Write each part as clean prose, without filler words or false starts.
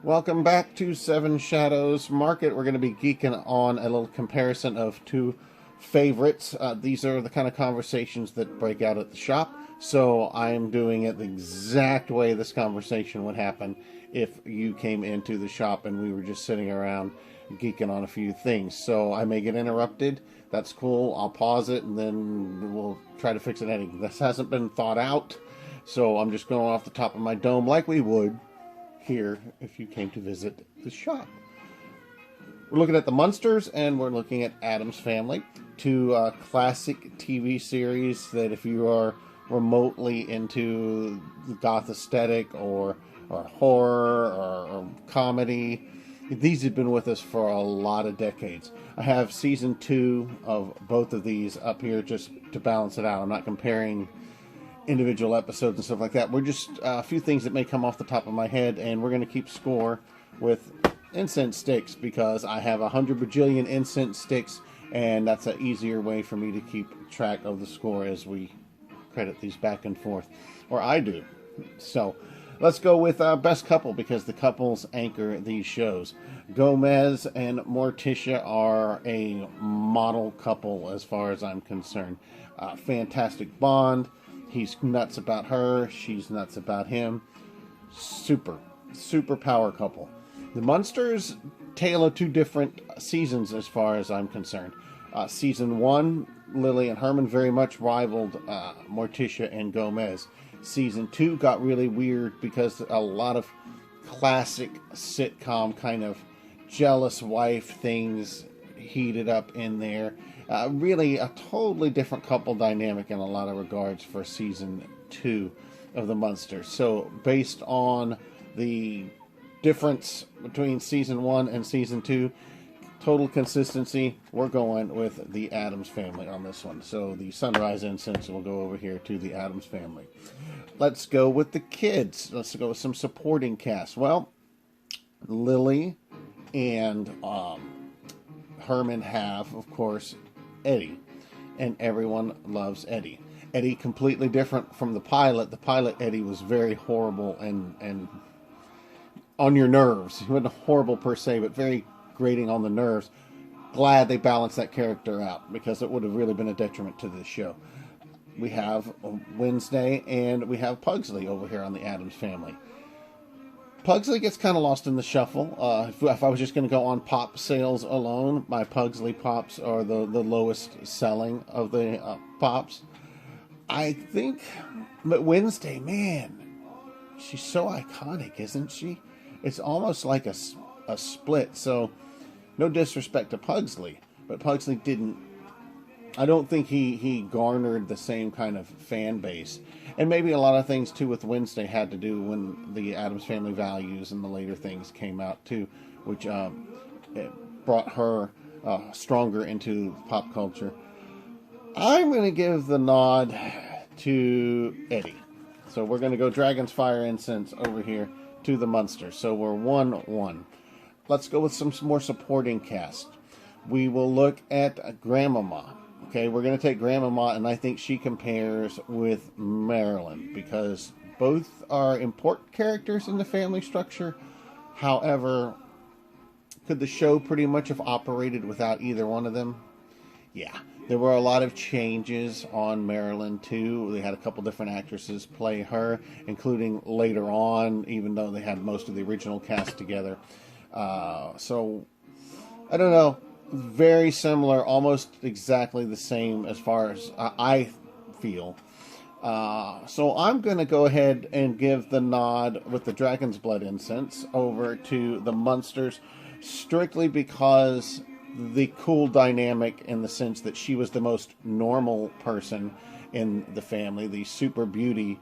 Welcome back to 7Shadows Market. We're going to be geeking on a little comparison of two favorites. These are the kind of conversations that break out at the shop, so I am doing it the exact way this conversation would happen if you came into the shop and we were just sitting around geeking on a few things. So I may get interrupted. That's cool. I'll pause it and then we'll try to fix it anyway. This hasn't been thought out, so I'm just going off the top of my dome like we would here if you came to visit the shop. We're looking at the Munsters and we're looking at Addams Family, two classic TV series that if you are remotely into the goth aesthetic or horror or comedy, these have been with us for a lot of decades. I have season 2 of both of these up here just to balance it out. I'm not comparing individual episodes and stuff like that. We're just a few things that may come off the top of my head, and we're going to keep score with incense sticks because I have 100 bajillion incense sticks, and that's an easier way for me to keep track of the score as we credit these back and forth, or I do. So let's go with best couple because the couples anchor these shows. Gomez and Morticia are a model couple as far as I'm concerned. Fantastic bond. He's nuts about her. She's nuts about him. Super power couple. The Munsters tale of two different seasons as far as I'm concerned. Season 1, Lily and Herman very much rivaled Morticia and Gomez. Season 2 got really weird because a lot of classic sitcom kind of jealous wife things heated up in there. Really a totally different couple dynamic in a lot of regards for season 2 of the Munsters. So based on the difference between season 1 and season 2, total consistency, we're going with the Addams Family on this one. So the Sunrise Incense will go over here to the Addams Family. Let's go with the kids. Let's go with some supporting cast. Well, Lily and Herman have, of course, Eddie, and everyone loves Eddie. Eddie completely different from the pilot. The pilot Eddie was very horrible and on your nerves. He wasn't horrible per se, but very grating on the nerves. Glad they balanced that character out because it would have really been a detriment to this show. We have Wednesday and we have Pugsley over here on the Addams Family. Pugsley gets kind of lost in the shuffle. If I was just going to go on pop sales alone, my Pugsley pops are the lowest selling of the pops. I think, but Wednesday, man, she's so iconic, isn't she? It's almost like a split. So, no disrespect to Pugsley, but Pugsley didn't. I don't think he garnered the same kind of fan base. And maybe a lot of things, too, with Wednesday had to do when the Addams Family Values and the later things came out, too, which brought her stronger into pop culture. I'm going to give the nod to Eddie. So we're going to go Dragon's Fire Incense over here to the Munsters. So we're 1-1. Let's go with some more supporting cast. We will look at Grandmama. Okay, we're going to take Grandmama, and I think she compares with Marilyn because both are important characters in the family structure. However, could the show pretty much have operated without either one of them? Yeah, there were a lot of changes on Marilyn, too. They had a couple different actresses play her, including later on, even though they had most of the original cast together. So, I don't know. Very similar, almost exactly the same as far as I feel. So I'm going to go ahead and give the nod with the Dragon's Blood Incense over to the Munsters, strictly because the cool dynamic in the sense that she was the most normal person in the family, the super beauty.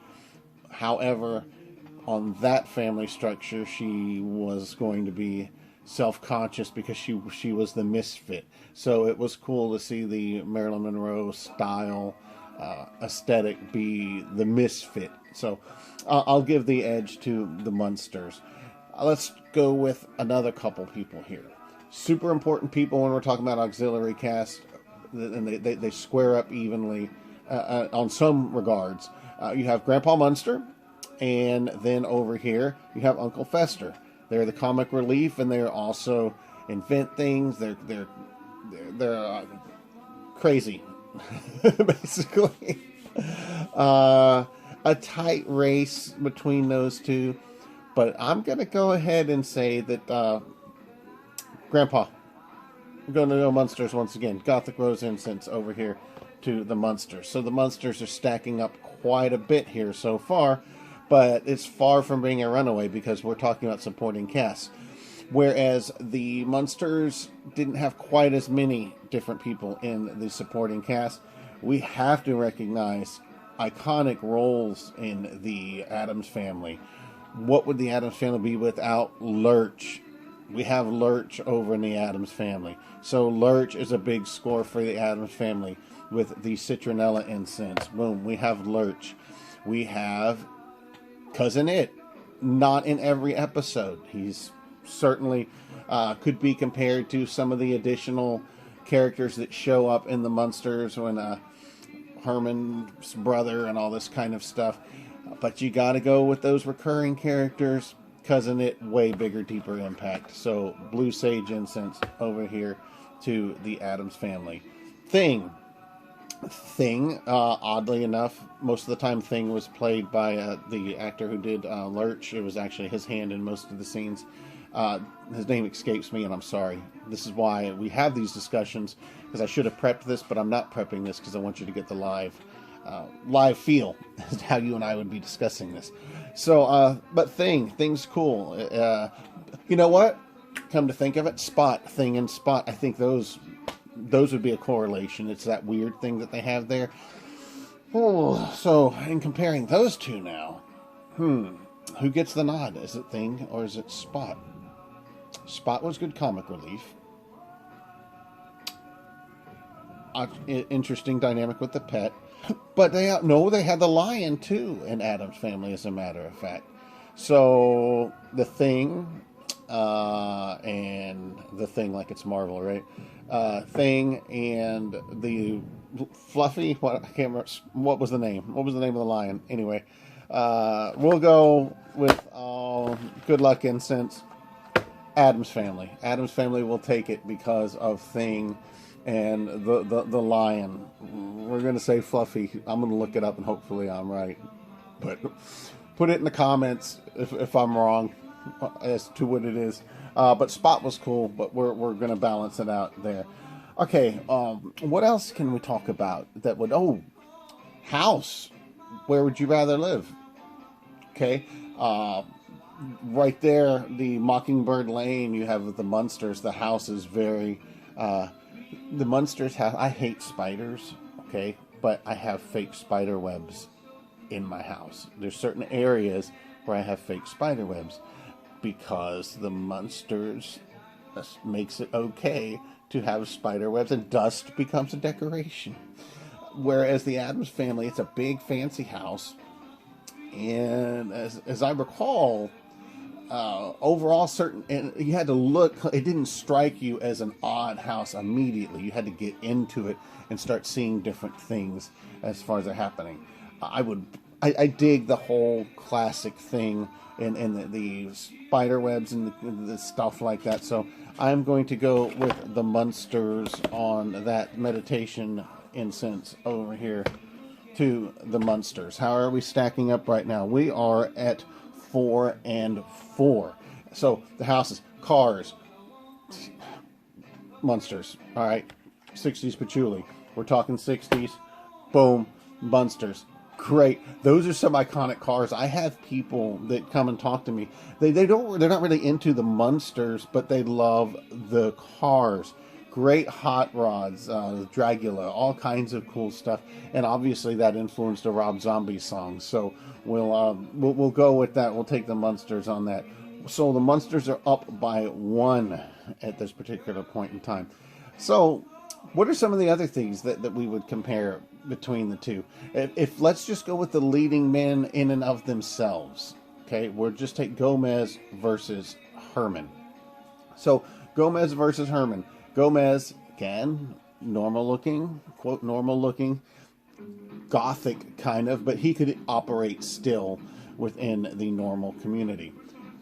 However, on that family structure, she was going to be self-conscious because she was the misfit. So it was cool to see the Marilyn Monroe style aesthetic be the misfit. So I'll give the edge to the Munsters. Let's go with another couple people here. Super important people when we're talking about auxiliary cast, and they square up evenly on some regards. You have Grandpa Munster, and then over here you have Uncle Fester. They're the comic relief, and they're also invent things. They're crazy, basically. A tight race between those two, but I'm gonna go ahead and say that Grandpa, we're going to go Munsters once again. Gothic Rose Incense over here to the Munsters. So the Munsters are stacking up quite a bit here so far, but it's far from being a runaway because we're talking about supporting cast. Whereas the Munsters didn't have quite as many different people in the supporting cast, we have to recognize iconic roles in the Addams Family. What would the Addams Family be without Lurch? We have Lurch over in the Addams Family. So Lurch is a big score for the Addams Family with the citronella incense. Boom, we have Lurch. We have Cousin It. Not in every episode. He's certainly could be compared to some of the additional characters that show up in the Munsters when Herman's brother and all this kind of stuff. But you got to go with those recurring characters. Cousin It, way bigger, deeper impact. So Blue Sage Incense over here to the Addams Family. Thing, oddly enough, most of the time Thing was played by the actor who did Lurch. It was actually his hand in most of the scenes. His name escapes me, and I'm sorry. This is why we have these discussions, because I should have prepped this, but I'm not prepping this because I want you to get the live feel as how you and I would be discussing this. So, but Thing's cool. You know what? Come to think of it, Thing and Spot. I think those would be a correlation. It's that weird thing that they have there. Oh, so in comparing those two now, who gets the nod? Is it Thing or is it Spot? Spot was good comic relief. Interesting dynamic with the pet. But they had the lion too in Addams Family, as a matter of fact. So the Thing, and the Thing like it's Marvel, right? Thing and the Fluffy. I can't remember what was the name. What was the name of the lion? Anyway, we'll go with Good Luck Incense. Addams Family. Addams Family will take it because of Thing and the lion. We're going to say Fluffy. I'm going to look it up and hopefully I'm right. But put it in the comments if I'm wrong as to what it is. But Spot was cool, but we're going to balance it out there. Okay, what else can we talk about that would... Oh, house. Where would you rather live? Okay, right there, the Mockingbird Lane, you have the Munsters. The house is very... the Munsters have... I hate spiders, okay? But I have fake spider webs in my house. There's certain areas where I have fake spider webs because the Munsters makes it okay to have spider webs, and dust becomes a decoration. Whereas the Addams Family, it's a big fancy house, and as I recall, overall, and you had to look. It didn't strike you as an odd house immediately. You had to get into it and start seeing different things as far as they're happening. I dig the whole classic thing and the spider webs and the stuff like that. So I'm going to go with the Munsters on that meditation incense over here to the Munsters. How are we stacking up right now? We are at 4 and 4. So the houses, cars, Munsters. All right, 60s patchouli. We're talking 60s. Boom, Munsters. Great. Those are some iconic cars. I have people that come and talk to me. They're not really into the Munsters, but they love the cars. Great hot rods, Dragula, all kinds of cool stuff, and obviously that influenced a Rob Zombie song. So we'll go with that. We'll take the Munsters on that. So the Munsters are up by 1 at this particular point in time. So what are some of the other things that we would compare between the two? If let's just go with the leading men in and of themselves. Okay, we'll just take Gomez versus Herman. So Gomez versus Herman. Gomez, again, normal looking, quote, normal looking, gothic kind of, but he could operate still within the normal community.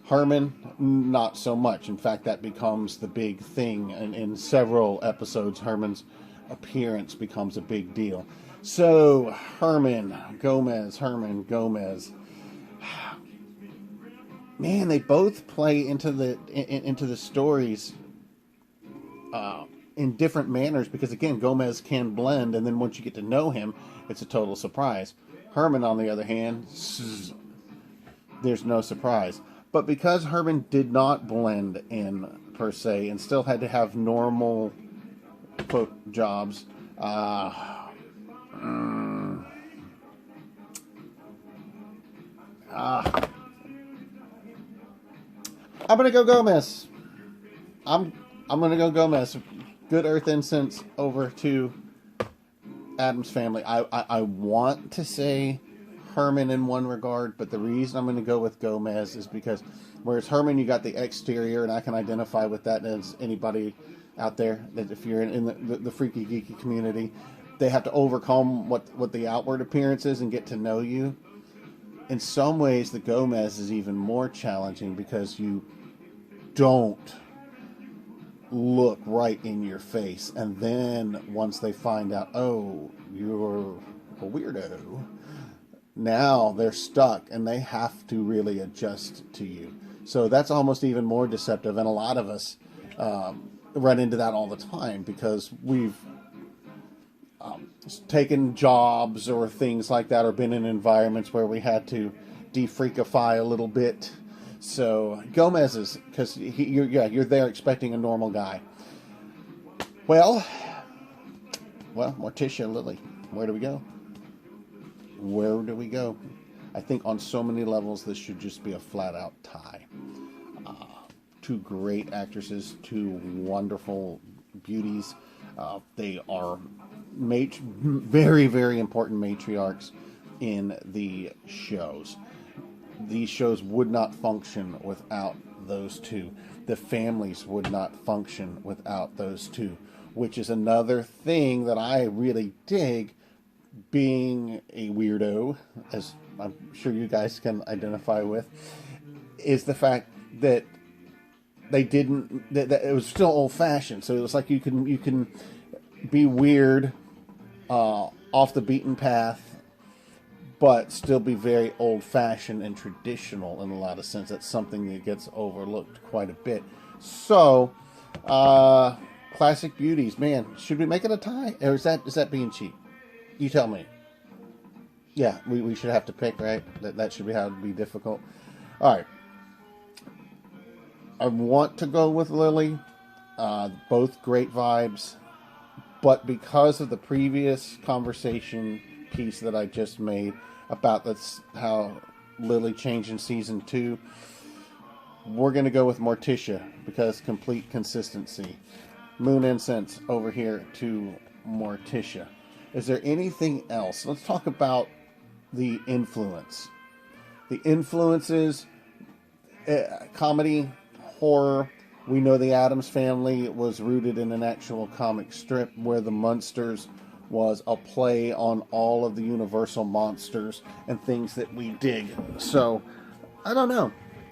Herman, not so much. In fact, that becomes the big thing. And in several episodes, Herman's appearance becomes a big deal. So, Herman Gomez. Man, they both play into the stories in different manners, because again, Gomez can blend, and then once you get to know him, it's a total surprise. Herman, on the other hand, there's no surprise. But because Herman did not blend in per se, and still had to have normal quote jobs, I'm gonna go Gomez. I'm gonna go Gomez. Good Earth Incense over to Addams Family. I want to say Herman in one regard, but the reason I'm going to go with Gomez is because whereas Herman, you got the exterior, and I can identify with that as anybody out there, that if you're in the freaky geeky community, they have to overcome what the outward appearance is and get to know you. In some ways, the Gomez is even more challenging because you don't look right in your face, and then once they find out, oh, you're a weirdo, now they're stuck and they have to really adjust to you. So that's almost even more deceptive, and a lot of us run into that all the time because we've taken jobs or things like that, or been in environments where we had to defreakify a little bit. So Gomez is, because you're there expecting a normal guy. Well, Morticia, Lily, where do we go? Where do we go? I think on so many levels this should just be a flat-out tie. Two great actresses, two wonderful beauties. They are very, very important matriarchs in the shows. These shows would not function without those two. The families would not function without those two, which is another thing that I really dig, being a weirdo, as I'm sure you guys can identify with, is the fact that they didn't, that it was still old-fashioned. So it was like you can be weird, off the beaten path, but still be very old-fashioned and traditional in a lot of sense. That's something that gets overlooked quite a bit. So, classic beauties. Man, should we make it a tie? Or is that being cheap? You tell me. Yeah, we should have to pick, right? That should be how it would be difficult. All right. I want to go with Lily. Both great vibes. But because of the previous conversation piece that I just made about that's how Lily changed in season 2, we're going to go with Morticia because complete consistency. Moon Incense over here to Morticia. Is there anything else? Let's talk about the influence. The influences, comedy, horror. We know the Addams Family was rooted in an actual comic strip where the Munsters was a play on all of the Universal monsters and things that we dig. So, I don't know.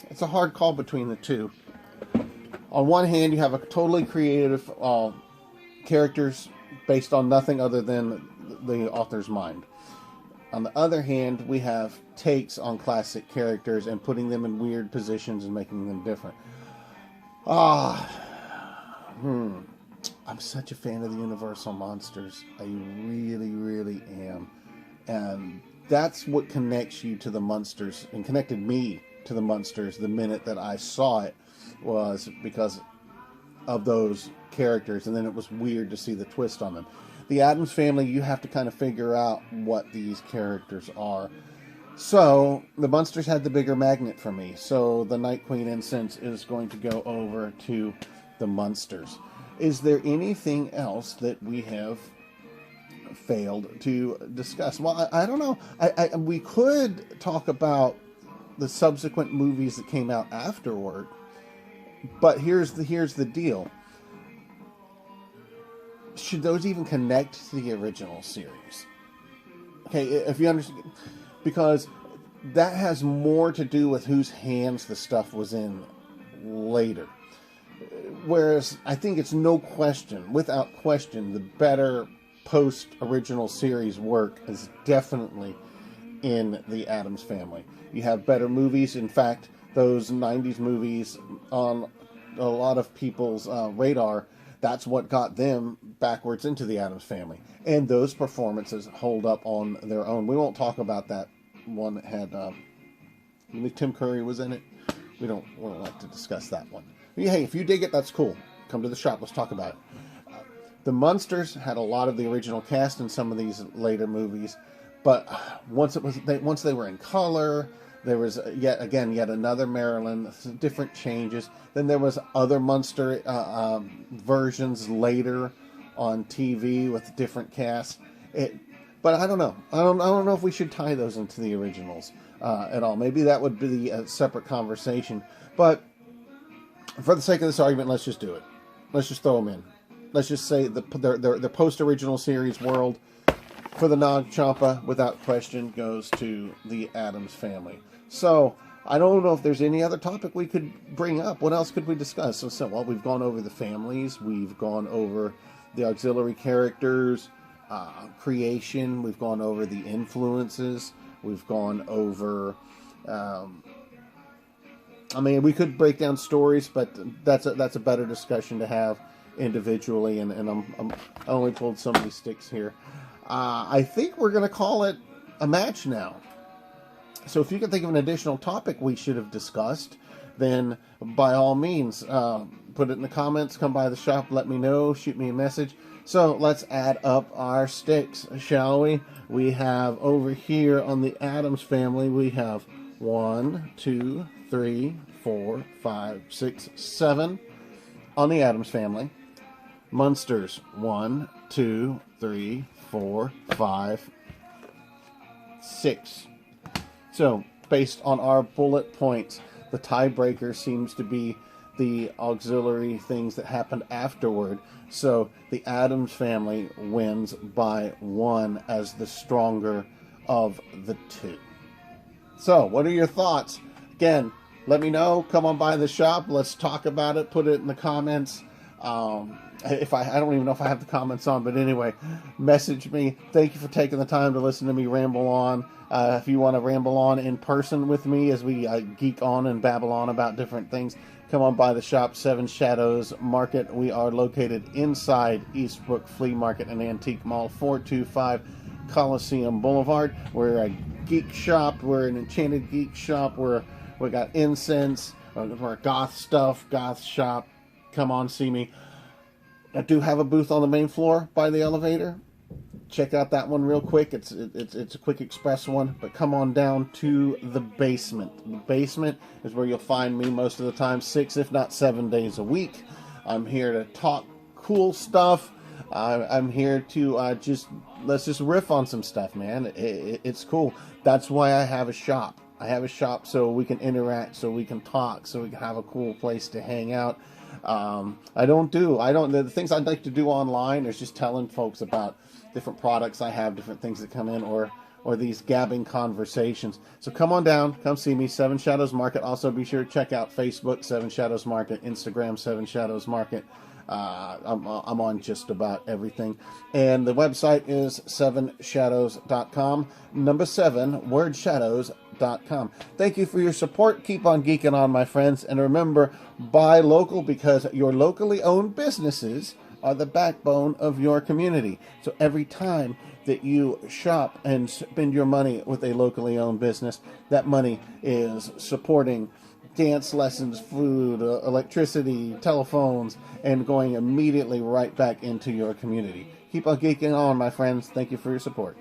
It's a hard call between the two. On one hand, you have a totally creative characters based on nothing other than the author's mind. On the other hand, we have takes on classic characters and putting them in weird positions and making them different. I'm such a fan of the Universal monsters. I really, really am. And that's what connects you to the Munsters and connected me to the Munsters the minute that I saw it, was because of those characters. And then it was weird to see the twist on them. The Addams Family, you have to kind of figure out what these characters are. So, the Munsters had the bigger magnet for me. So, the Night Queen Incense is going to go over to the Munsters. Is there anything else that we have failed to discuss? Well, I don't know. We could talk about the subsequent movies that came out afterward. But here's the deal. Should those even connect to the original series? Okay, if you understand, because that has more to do with whose hands the stuff was in later. Whereas I think it's no question, without question, the better post-original series work is definitely in the Addams Family. You have better movies. In fact, those 90s movies on a lot of people's radar, that's what got them backwards into the Addams Family. And those performances hold up on their own. We won't talk about that one that had Tim Curry was in it. We don't like to discuss that one. Hey, if you dig it, that's cool. Come to the shop. Let's talk about it. The Munsters had a lot of the original cast in some of these later movies, but once they were in color, there was yet another Marilyn, different changes. Then there was other Munster versions later on TV with different casts. But I don't know. I don't know if we should tie those into the originals at all. Maybe that would be a separate conversation. But for the sake of this argument, let's just do it. Let's just throw them in. Let's just say the post-original series world for the Nog Champa, without question, goes to the Addams Family. So I don't know if there's any other topic we could bring up. What else could we discuss? Well, we've gone over the families. We've gone over the auxiliary characters, creation. We've gone over the influences. We've gone over... we could break down stories, but that's a better discussion to have individually, and I only pulled some of these sticks here. I think we're going to call it a match now. So if you can think of an additional topic we should have discussed, then by all means, put it in the comments, come by the shop, let me know, shoot me a message. So let's add up our sticks, shall we? We have over here on the Addams Family, we have 1, 2, 3, 4, 5, 6, 7 on the Addams Family. Munsters, 1, 2, 3, 4, 5, 6. So, based on our bullet points, the tiebreaker seems to be the auxiliary things that happened afterward. So, the Addams Family wins by 1 as the stronger of the two. So, what are your thoughts? Again, let me know. Come on by the shop. Let's talk about it. Put it in the comments. I don't even know if I have the comments on, but anyway, message me. Thank you for taking the time to listen to me ramble on. If you want to ramble on in person with me as we geek on and babble on about different things, come on by the shop, 7Shadows Market. We are located inside Eastbrook Flea Market and Antique Mall, 425 Coliseum Blvd. We're a geek shop. We're an Enchanted geek shop. We got incense. We're a goth stuff, goth shop. Come on, see me. I do have a booth on the main floor by the elevator. Check out that one real quick. It's a quick express one, but come on down to the basement. The basement is where you'll find me most of the time, 6 if not 7 days a week. I'm here to talk cool stuff. I'm here to let's just riff on some stuff, man. It's cool. That's why I have a shop. I have a shop so we can interact, so we can talk, so we can have a cool place to hang out. The things I'd like to do online is just telling folks about different products I have, different things that come in, or these gabbing conversations. So come on down, come see me, 7Shadows Market. Also be sure to check out Facebook, 7Shadows Market, Instagram, 7Shadows Market. I'm on just about everything. And the website is 7shadows.com. Number 7, wordshadows.com. Thank you for your support. Keep on geeking on, my friends. And remember, buy local, because your locally owned businesses are the backbone of your community. So every time that you shop and spend your money with a locally owned business, that money is supporting dance lessons, food, electricity, telephones, and going immediately right back into your community. Keep on geeking on, my friends. Thank you for your support.